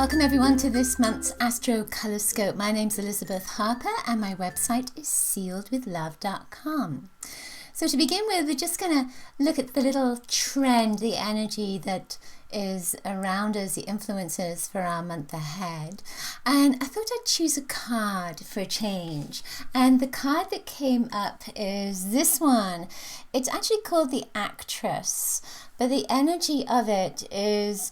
Welcome everyone to this month's Astrocolorscope. My name's Elizabeth Harper and my website is sealedwithlove.com. So to begin with, we're just going to look at the little trend, the energy that is around us, the influences for our month ahead. And I thought I'd choose a card for a change. And the card that came up is this one. It's actually called the Actress, but the energy of it is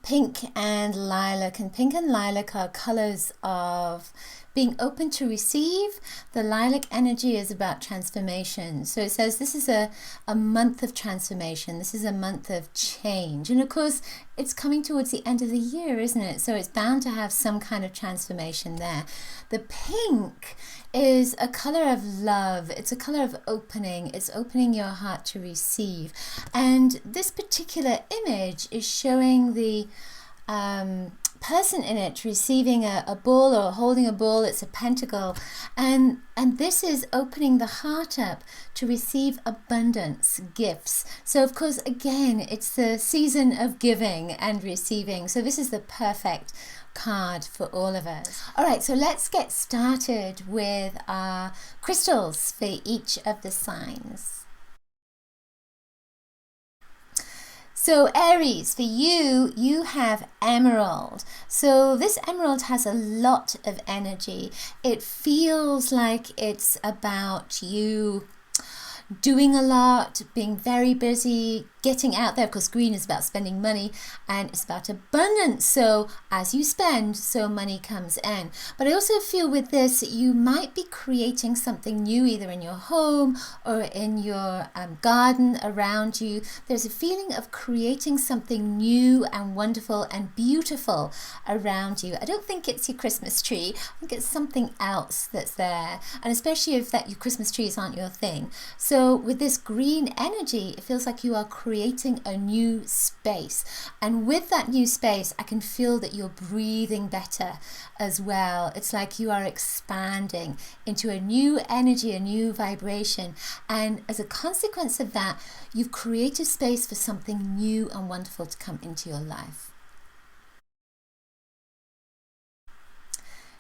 pink and lilac, and pink and lilac are colors of being open to receive. The lilac energy is about transformation. So it says this is a month of transformation. This is a month of change. And of course, it's coming towards the end of the year, isn't it? So it's bound to have some kind of transformation there. The pink is a color of love. It's a color of opening. It's opening your heart to receive. And this particular image is showing the person in it receiving a ball or holding a ball. It's a pentacle, and this is opening the heart up to receive abundance, gifts. So of course, again, it's the season of giving and receiving. So this is the perfect card for all of us. All right, so let's get started with our crystals for each of the signs. So Aries, for you, you have emerald. So this emerald has a lot of energy. It feels like it's about you doing a lot, being very busy, getting out there, because green is about spending money and it's about abundance. So as you spend, so money comes in. But I also feel with this, you might be creating something new, either in your home or in your garden around you. There's a feeling of creating something new and wonderful and beautiful around you. I don't think it's your Christmas tree. I think it's something else that's there. And especially if that your Christmas trees aren't your thing. So with this green energy, it feels like you are creating a new space. And with that new space, I can feel that you're breathing better as well. It's like you are expanding into a new energy, a new vibration. And as a consequence of that, you've created space for something new and wonderful to come into your life.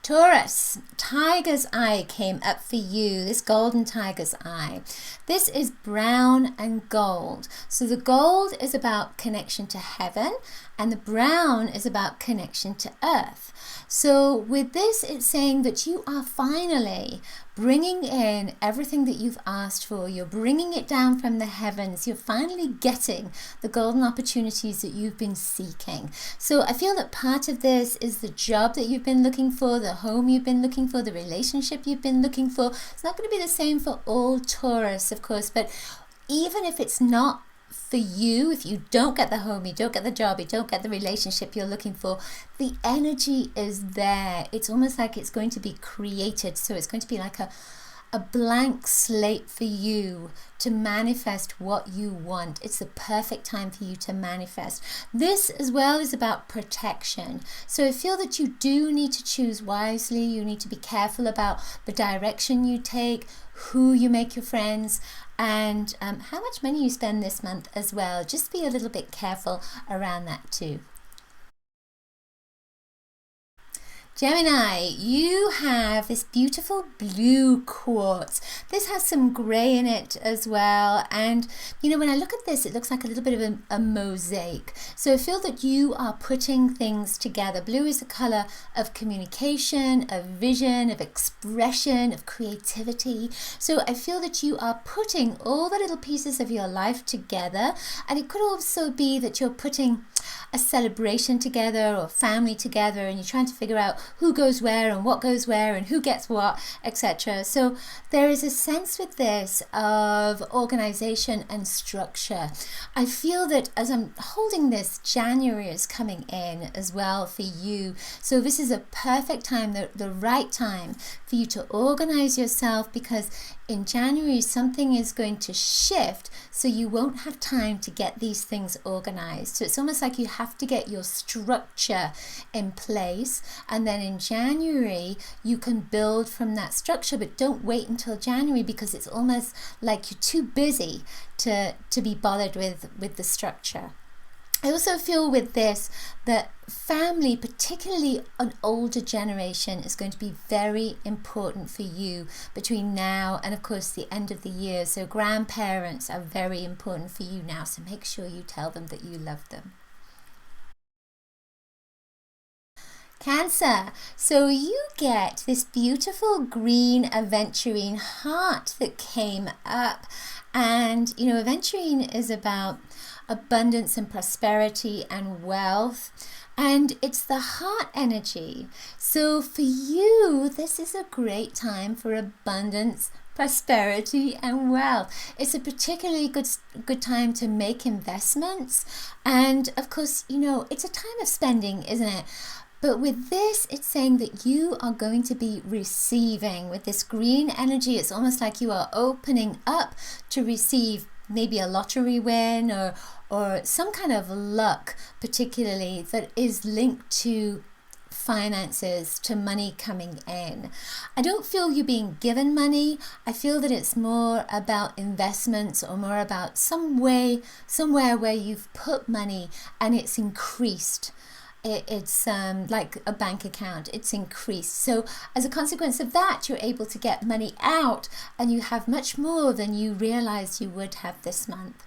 Taurus, tiger's eye came up for you, this golden tiger's eye. This is brown and gold. So the gold is about connection to heaven and the brown is about connection to earth. So with this, it's saying that you are finally bringing in everything that you've asked for. You're bringing it down from the heavens. You're finally getting the golden opportunities that you've been seeking. So I feel that part of this is the job that you've been looking for, the home you've been looking for, the relationship you've been looking for. It's not going to be the same for all Taurus, of course, but even if it's not for you, if you don't get the home, you don't get the job, you don't get the relationship you're looking for, the energy is there. It's almost like it's going to be created. So it's going to be like a blank slate for you to manifest what you want. It's the perfect time for you to manifest. This as well is about protection. So I feel that you do need to choose wisely. You need to be careful about the direction you take, who you make your friends, and how much money you spend this month as well. Just be a little bit careful around that too. Gemini, you have this beautiful blue quartz. This has some grey in it as well. And, you know, when I look at this, it looks like a little bit of a mosaic. So I feel that you are putting things together. Blue is the colour of communication, of vision, of expression, of creativity. So I feel that you are putting all the little pieces of your life together. And it could also be that you're putting a celebration together or family together, and you're trying to figure out who goes where and what goes where and who gets what, etc. So there is a sense with this of organization and structure. I feel that as I'm holding this, January is coming in as well for you. So this is a perfect time, the right time for you to organize yourself, because in January something is going to shift, so you won't have time to get these things organized. So it's almost like you have to get your structure in place, and then in January you can build from that structure. But don't wait until January, because it's almost like you're too busy to be bothered with the structure. I also feel with this that family, particularly an older generation, is going to be very important for you between now and, of course, the end of the year. So grandparents are very important for you now. So make sure you tell them that you love them. Cancer, so you get this beautiful green aventurine heart that came up, and you know, aventurine is about abundance and prosperity and wealth, and it's the heart energy. So for you, this is a great time for abundance, prosperity and wealth. It's a particularly good time to make investments, and of course, you know, it's a time of spending, isn't it? But with this, it's saying that you are going to be receiving. With this green energy, it's almost like you are opening up to receive maybe a lottery win or some kind of luck, particularly that is linked to finances, to money coming in. I don't feel you being given money. I feel that it's more about investments, or more about somewhere where you've put money and it's increased. It's like a bank account, it's increased. So as a consequence of that, you're able to get money out, and you have much more than you realized you would have this month.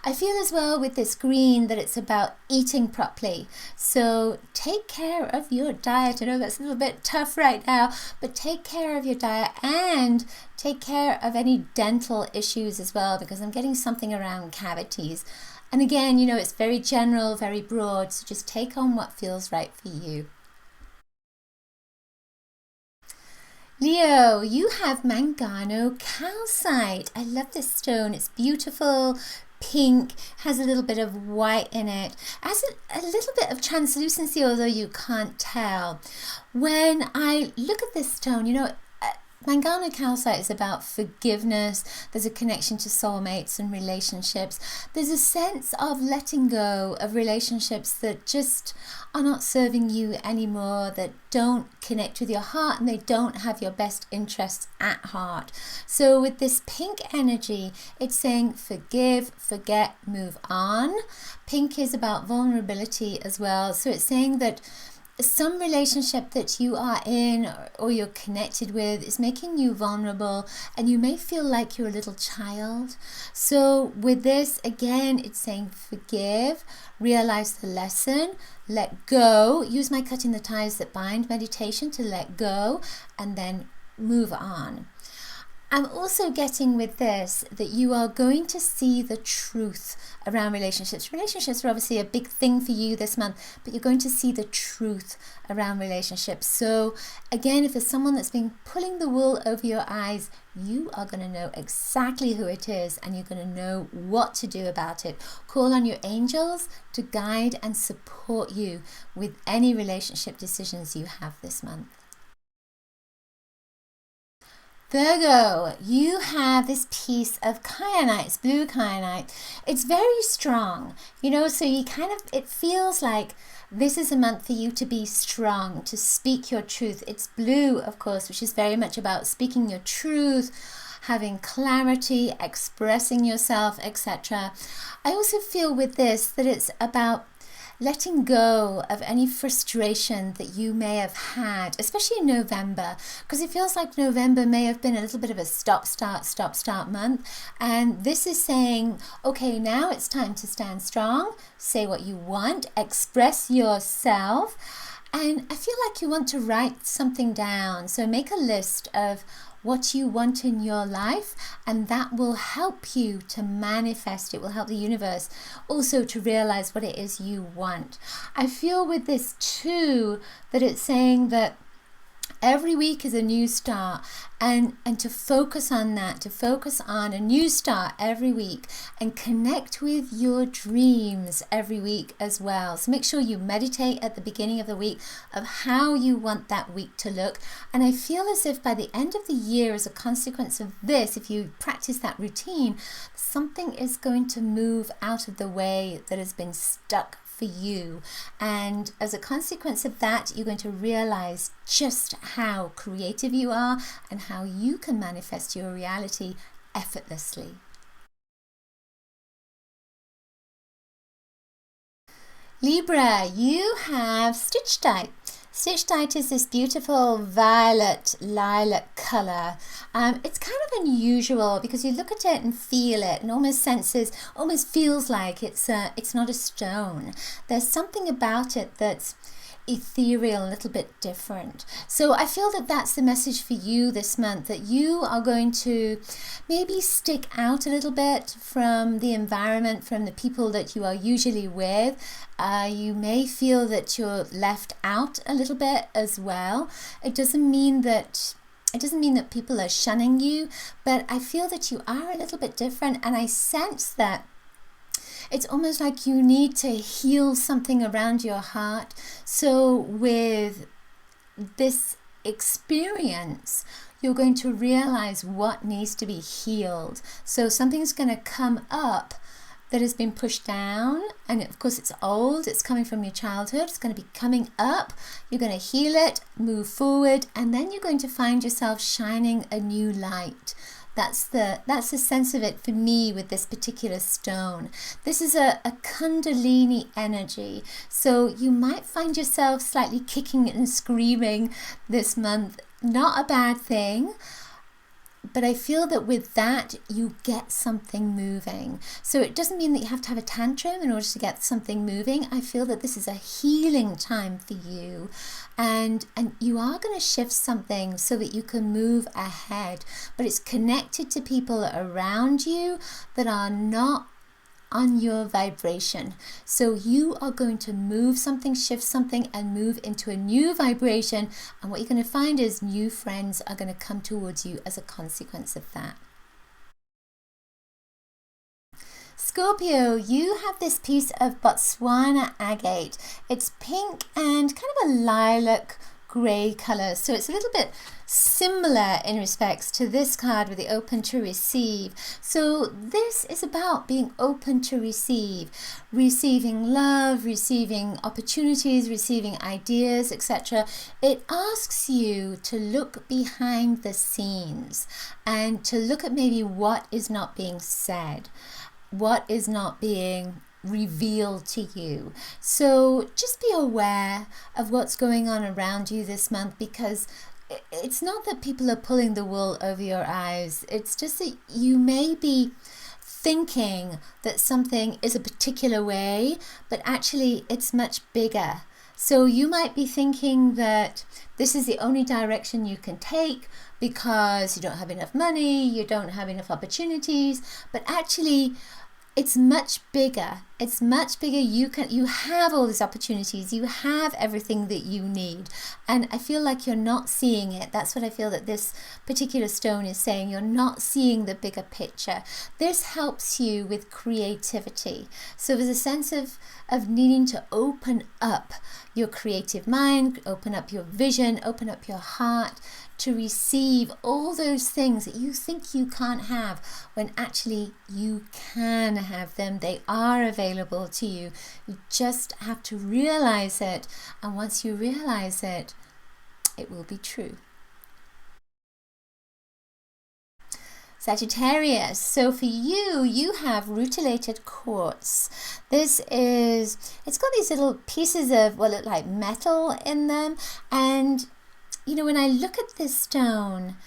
I feel as well with this green that it's about eating properly. So take care of your diet. I know that's a little bit tough right now, but take care of your diet and take care of any dental issues as well, because I'm getting something around cavities. And again, you know, it's very general, very broad, so just take on what feels right for you. Leo, you have Mangano calcite. I love this stone. It's beautiful, pink, has a little bit of white in it, has a little bit of translucency, although you can't tell. When I look at this stone, you know, Mangano calcite is about forgiveness. There's a connection to soulmates and relationships. There's a sense of letting go of relationships that just are not serving you anymore, that don't connect with your heart, and they don't have your best interests at heart. So with this pink energy, it's saying forgive, forget, move on. Pink is about vulnerability as well. So it's saying that some relationship that you are in or you're connected with is making you vulnerable, and you may feel like you're a little child. So with this, again, it's saying forgive, realize the lesson, let go, use my cutting the ties that bind meditation to let go, and then move on. I'm also getting with this that you are going to see the truth around relationships. Relationships are obviously a big thing for you this month, but you're going to see the truth around relationships. So again, if there's someone that's been pulling the wool over your eyes, you are going to know exactly who it is, and you're going to know what to do about it. Call on your angels to guide and support you with any relationship decisions you have this month. Virgo, you have this piece of kyanite, it's blue kyanite. It's very strong, you know, so you kind of, it feels like this is a month for you to be strong, to speak your truth. It's blue, of course, which is very much about speaking your truth, having clarity, expressing yourself, etc. I also feel with this that it's about letting go of any frustration that you may have had, especially in November, because it feels like November may have been a little bit of a stop-start month. And this is saying, okay, now it's time to stand strong, say what you want, express yourself. And I feel like you want to write something down. So make a list of what you want in your life, and that will help you to manifest. It will help the universe also to realize what it is you want. I feel with this too that it's saying that every week is a new start, and to focus on that, to focus on a new start every week, and connect with your dreams every week as well. So make sure you meditate at the beginning of the week of how you want that week to look. And I feel as if by the end of the year, as a consequence of this, if you practice that routine, something is going to move out of the way that has been stuck for you, and as a consequence of that, you're going to realize just how creative you are and how you can manifest your reality effortlessly. Libra, you have stitchite. Stitchite is this beautiful violet lilac color. It's kind of unusual because you look at it and feel it and almost feels like it's not a stone. There's something about it that's ethereal, a little bit different. So I feel that that's the message for you this month, that you are going to maybe stick out a little bit from the environment, from the people that you are usually with. You may feel that you're left out a little bit as well. It doesn't mean that people are shunning you, but I feel that you are a little bit different, and I sense that it's almost like you need to heal something around your heart. So with this experience, you're going to realize what needs to be healed. So something's going to come up that has been pushed down, and of course it's old, it's coming from your childhood, it's going to be coming up. You're going to heal it, move forward, and then you're going to find yourself shining a new light. That's the sense of it for me with this particular stone. This is a Kundalini energy. So you might find yourself slightly kicking and screaming this month. Not a bad thing. But I feel that with that, you get something moving. So it doesn't mean that you have to have a tantrum in order to get something moving. I feel that this is a healing time for you. And you are going to shift something so that you can move ahead. But it's connected to people around you that are not on your vibration. So you are going to move something, shift something, and move into a new vibration. And what you're going to find is new friends are going to come towards you as a consequence of that. Scorpio, you have this piece of Botswana agate. It's pink and kind of a lilac grey colour, so it's a little bit similar in respects to this card with the open to receive. So this is about being open to receive, receiving love, receiving opportunities, receiving ideas, etc. It asks you to look behind the scenes and to look at maybe what is not being said, what is not being revealed to you. So just be aware of what's going on around you this month, because it's not that people are pulling the wool over your eyes. It's just that you may be thinking that something is a particular way, but actually it's much bigger. So you might be thinking that this is the only direction you can take because you don't have enough money, you don't have enough opportunities, but actually it's much bigger. It's much bigger. You have all these opportunities. You have everything that you need. And I feel like you're not seeing it. That's what I feel that this particular stone is saying. You're not seeing the bigger picture. This helps you with creativity. So there's a sense of needing to open up your creative mind, open up your vision, open up your heart to receive all those things that you think you can't have, when actually you can have them. They are available to you. You just have to realize it. And once you realize it, it will be true. Sagittarius, so for you, you have rutilated quartz. It's got these little pieces of what look like metal in them, and you know, when I look at this stone,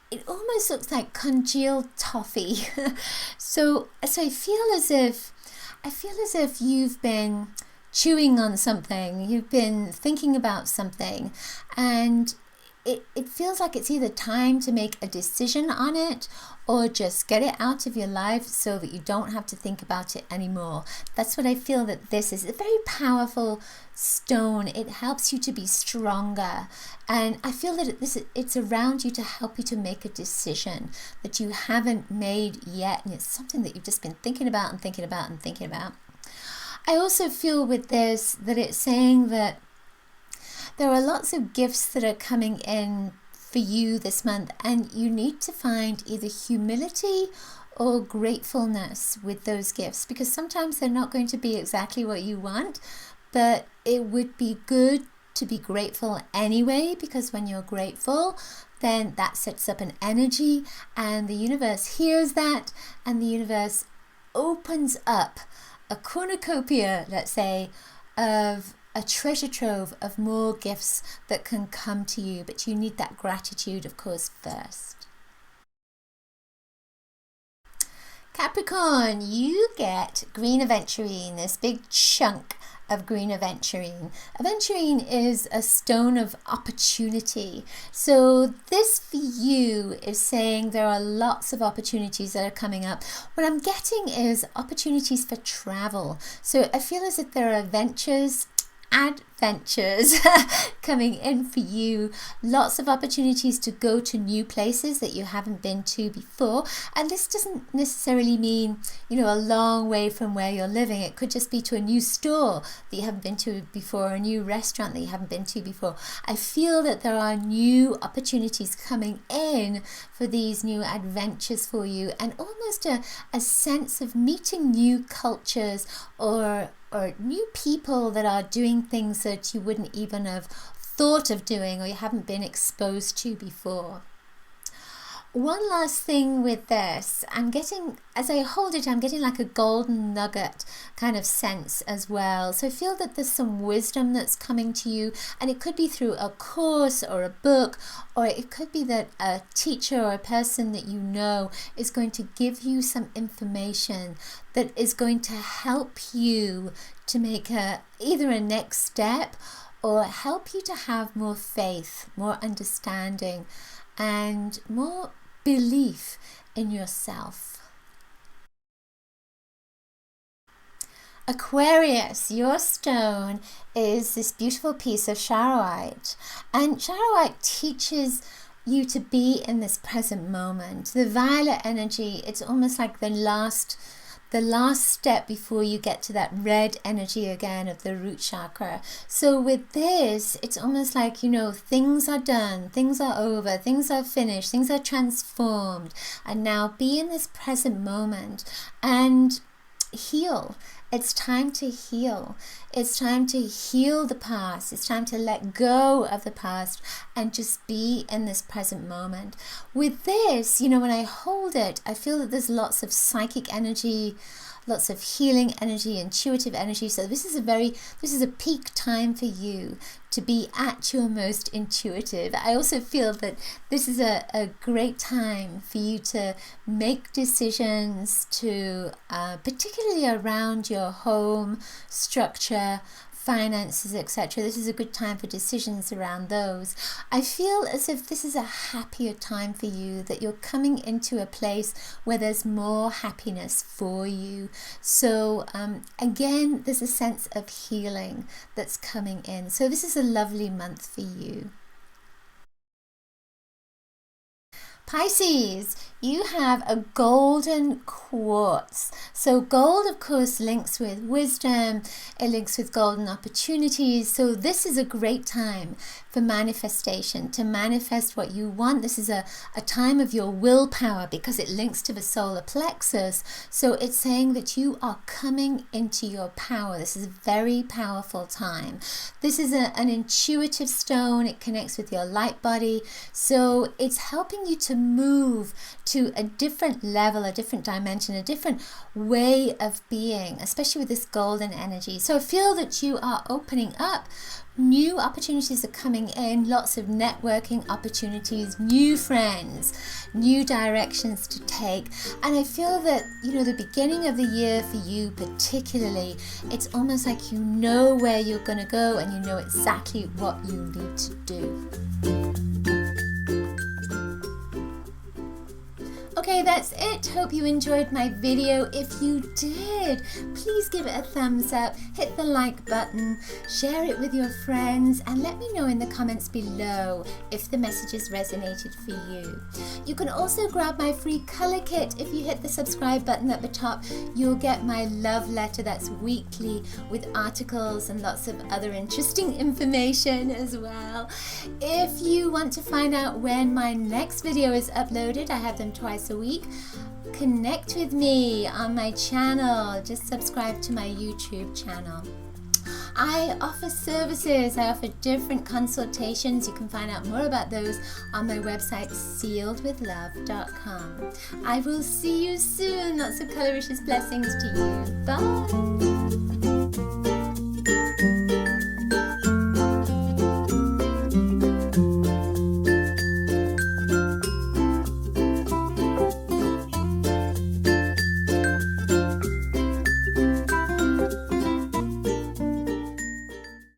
it almost looks like congealed toffee. so I feel as if you've been chewing on something, you've been thinking about something, and it feels like it's either time to make a decision on it or just get it out of your life so that you don't have to think about it anymore. That's what I feel that this is. It's a very powerful stone. It helps you to be stronger. And I feel that it's around you to help you to make a decision that you haven't made yet. And it's something that you've just been thinking about and thinking about and thinking about. I also feel with this that it's saying that there are lots of gifts that are coming in for you this month, and you need to find either humility or gratefulness with those gifts, because sometimes they're not going to be exactly what you want, but it would be good to be grateful anyway, because when you're grateful, then that sets up an energy, and the universe hears that, and the universe opens up a cornucopia, let's say, of a treasure trove of more gifts that can come to you, but you need that gratitude, of course, first. Capricorn, you get green aventurine, this big chunk of green aventurine. Aventurine is a stone of opportunity. So this for you is saying there are lots of opportunities that are coming up. What I'm getting is opportunities for travel. So I feel as if there are adventures coming in for you. Lots of opportunities to go to new places that you haven't been to before. And this doesn't necessarily mean, you know, a long way from where you're living. It could just be to a new store that you haven't been to before, or a new restaurant that you haven't been to before. I feel that there are new opportunities coming in for these new adventures for you, and almost a sense of meeting new cultures or new people that are doing things that you wouldn't even have thought of doing or you haven't been exposed to before. One last thing with this, I'm getting, as I hold it, I'm getting like a golden nugget kind of sense as well. So I feel that there's some wisdom that's coming to you, and it could be through a course or a book, or it could be that a teacher or a person that you know is going to give you some information that is going to help you to make either a next step or help you to have more faith, more understanding, and more belief in yourself. Aquarius, your stone is this beautiful piece of charoite, and charoite teaches you to be in this present moment. The violet energy, it's almost like the last step before you get to that red energy again of the root chakra. So with this, it's almost like, you know, things are done, things are over, things are finished, things are transformed, and now be in this present moment and heal. It's time to heal. It's time to heal the past. It's time to let go of the past and just be in this present moment. With this, you know, when I hold it, I feel that there's lots of psychic energy, lots of healing energy, intuitive energy. So this is a peak time for you to be at your most intuitive. I also feel that this is a great time for you to make decisions to particularly around your home structure, finances, etc. This is a good time for decisions around those. I feel as if this is a happier time for you, that you're coming into a place where there's more happiness for you. So again, there's a sense of healing that's coming in. So this is a lovely month for you. Pisces, you have a golden quartz. So gold, of course, links with wisdom. It links with golden opportunities. So this is a great time for manifestation, to manifest what you want. This is a time of your willpower because it links to the solar plexus. So it's saying that you are coming into your power. This is a very powerful time. This is an intuitive stone. It connects with your light body. So it's helping you to move to a different level, a different dimension, a different way of being, especially with this golden energy. So I feel that you are opening up. New opportunities are coming in, lots of networking opportunities, new friends, new directions to take. And I feel that, you know, the beginning of the year for you particularly, it's almost like you know where you're going to go and you know exactly what you need to do. Okay, that's it. Hope you enjoyed my video. If you did, please give it a thumbs up, hit the like button, share it with your friends, and let me know in the comments below if the messages resonated for you. You can also grab my free color kit. If you hit the subscribe button at the top, you'll get my love letter that's weekly with articles and lots of other interesting information as well. If you want to find out when my next video is uploaded, I have them twice a week. Connect with me on my channel. Just subscribe to my YouTube channel. I offer services. I offer different consultations. You can find out more about those on my website, sealedwithlove.com. I will see you soon. Lots of coloricious blessings to you. Bye.